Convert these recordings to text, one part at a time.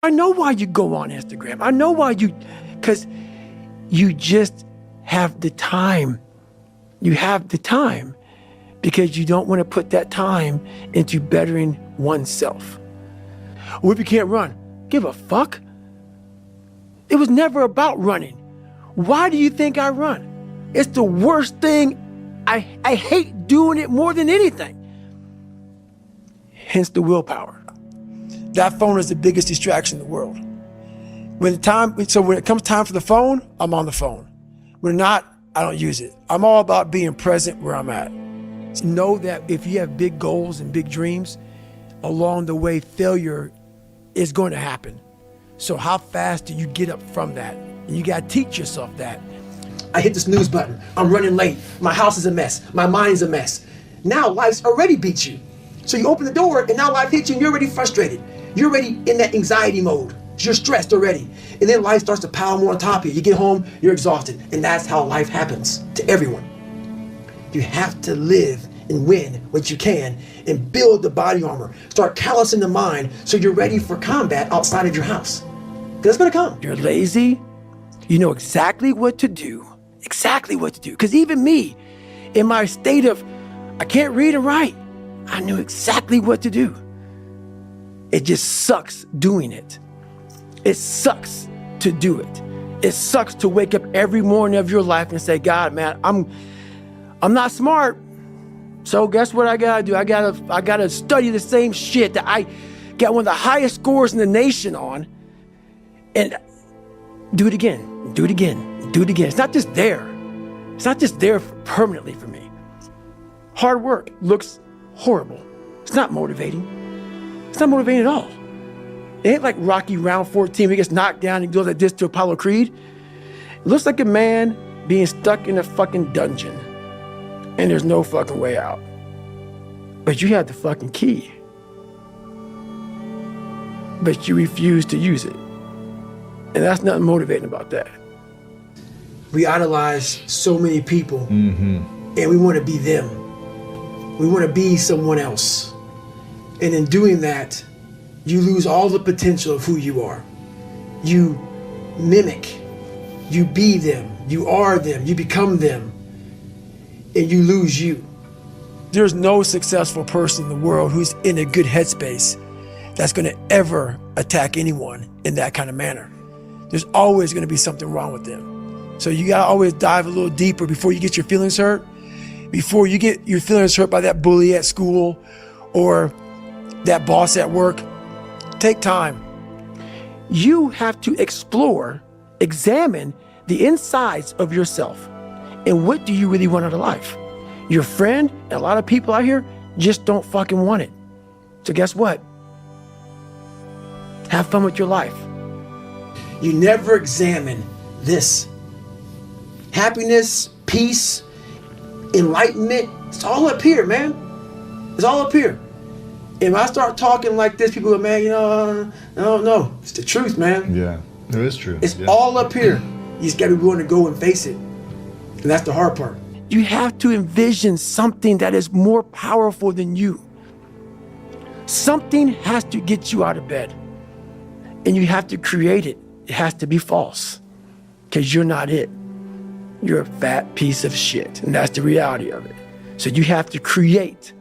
I know why you go on Instagram. I know why because you just have the time. You have the time because you don't want to put that time into bettering oneself. What if you can't run? Give a fuck. It was never about running. Why do you think I run? It's the worst thing. I hate doing it more than anything. Hence the willpower. That phone is the biggest distraction in the world. When it comes time for the phone, I'm on the phone. When not, I don't use it. I'm all about being present where I'm at. So know that if you have big goals and big dreams, along the way, failure is going to happen. So how fast do you get up from that? And you got to teach yourself that. I hit the snooze button. I'm running late. My house is a mess. My mind's a mess. Now life's already beat you. So you open the door and now life hits you and you're already frustrated. You're already in that anxiety mode. You're stressed already. And then life starts to pile more on top of you. You get home, you're exhausted. And that's how life happens to everyone. You have to live and win what you can and build the body armor. Start callousing the mind so you're ready for combat outside of your house. Because it's gonna come. You're lazy, you know exactly what to do. Exactly what to do. Because even me, in my state of, I can't read and write, I knew exactly what to do. It just sucks doing it. It sucks to do it. It sucks to wake up every morning of your life and say, God, man, I'm not smart. So guess what I gotta do? I gotta study the same shit that I got one of the highest scores in the nation on, and do it again, do it again, do it again. It's not just there. It's not just there permanently for me. Hard work looks horrible. It's not motivating. It's not motivating at all. It ain't like Rocky round 14 where he gets knocked down and goes like this to Apollo Creed. It looks like a man being stuck in a fucking dungeon and there's no fucking way out. But you have the fucking key. But you refuse to use it. And that's nothing motivating about that. We idolize so many people, and we want to be them. We want to be someone else. And in doing that, you lose all the potential of who you are. You mimic, you be them, you are them, you become them, and you lose you. There's no successful person in the world who's in a good headspace that's going to ever attack anyone in that kind of manner. There's always going to be something wrong with them. So you got to always dive a little deeper before you get your feelings hurt, before you get your feelings hurt by that bully at school or that boss at work. Take time. You have to explore, examine the insides of yourself. And what do you really want out of life? Your friend and a lot of people out here just don't fucking want it. So guess what? Have fun with your life. You never examine this. Happiness, peace, enlightenment, it's all up here, man. It's all up here. If I start talking like this, people go, man, no. It's the truth, man. Yeah, it is true. It's all up here. You just got to be willing to go and face it. And that's the hard part. You have to envision something that is more powerful than you. Something has to get you out of bed. And you have to create it. It has to be false. Because you're not it. You're a fat piece of shit. And that's the reality of it. So you have to create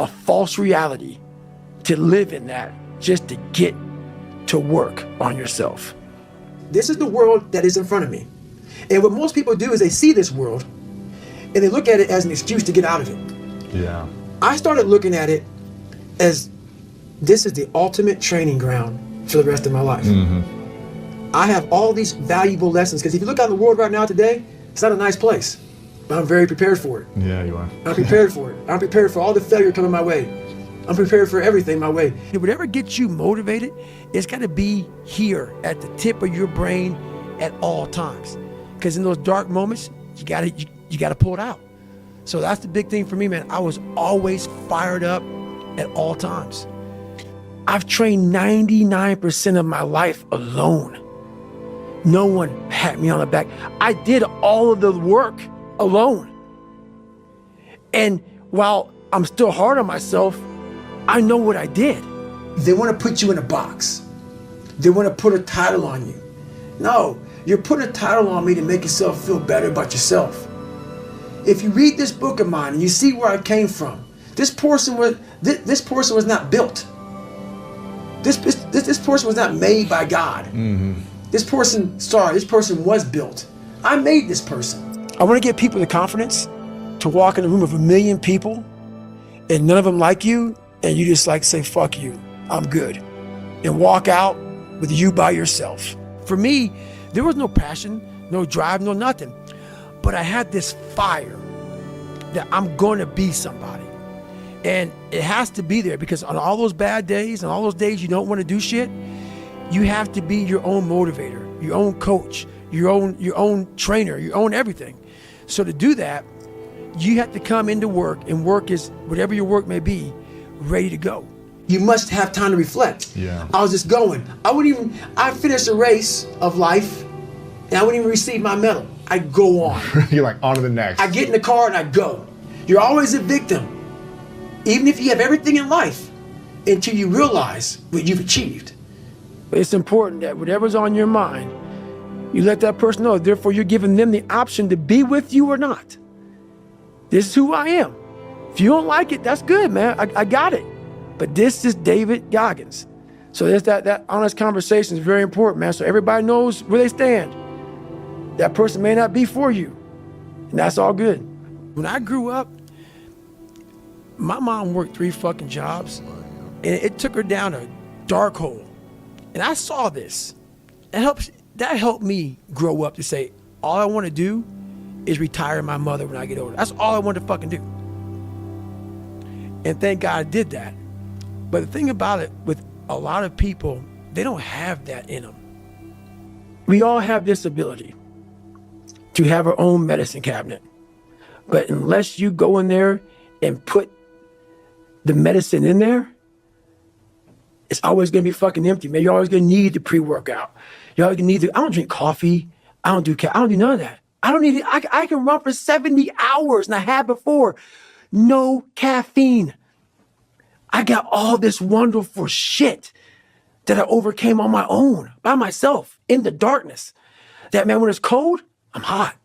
a false reality to live in that just to get to work on yourself. This is the world that is in front of me. And what most people do is they see this world and they look at it as an excuse to get out of it. Yeah. I started looking at it as this is the ultimate training ground for the rest of my life. I have all these valuable lessons because if you look out in the world right now today, it's not a nice place. But I'm very prepared for it. Yeah, you are. I'm prepared for it. I'm prepared for all the failure coming my way. I'm prepared for everything my way. Whatever gets you motivated, it's got to be here at the tip of your brain at all times. Because in those dark moments, you gotta pull it out. So that's the big thing for me, man. I was always fired up at all times. I've trained 99% of my life alone. No one pat me on the back. I did all of the work alone. And while I'm still hard on myself, I know what I did. They want to put you in a box. They want to put a title on you. No, you're putting a title on me to make yourself feel better about yourself. If you read this book of mine and you see where I came from, this person was not built. This person was not made by God. This person was built. I made this person. I want to give people the confidence to walk in a room of 1 million people and none of them like you, and you just like say, fuck you, I'm good. And walk out with you by yourself. For me, there was no passion, no drive, no nothing. But I had this fire that I'm going to be somebody. And it has to be there because on all those bad days and all those days you don't want to do shit, you have to be your own motivator, your own coach, your own trainer, your own everything. So to do that, you have to come into work, and work is whatever your work may be, ready to go. You must have time to reflect. Yeah. I was just going. I finished a race of life and I wouldn't even receive my medal. I go on. You're like, on to the next. I get in the car and I go. You're always a victim, even if you have everything in life, until you realize what you've achieved. But it's important that whatever's on your mind, you let that person know. Therefore, you're giving them the option to be with you or not. This is who I am. If you don't like it, that's good, man. I got it. But this is David Goggins. So there's that honest conversation is very important, man. So everybody knows where they stand. That person may not be for you, and that's all good. When I grew up, my mom worked 3 fucking jobs, and it took her down a dark hole. And I saw this. That helped me grow up to say, all I want to do is retire my mother when I get older. That's all I want to fucking do. And thank God I did that. But the thing about it, with a lot of people, they don't have that in them. We all have this ability to have our own medicine cabinet. But unless you go in there and put the medicine in there, it's always gonna be fucking empty, man. You're always gonna need the pre-workout. You're always gonna need I don't drink coffee. I don't do none of that. I don't need it. I can run for 70 hours, and I have before. No caffeine. I got all this wonderful shit that I overcame on my own, by myself, in the darkness. That, man, when it's cold, I'm hot.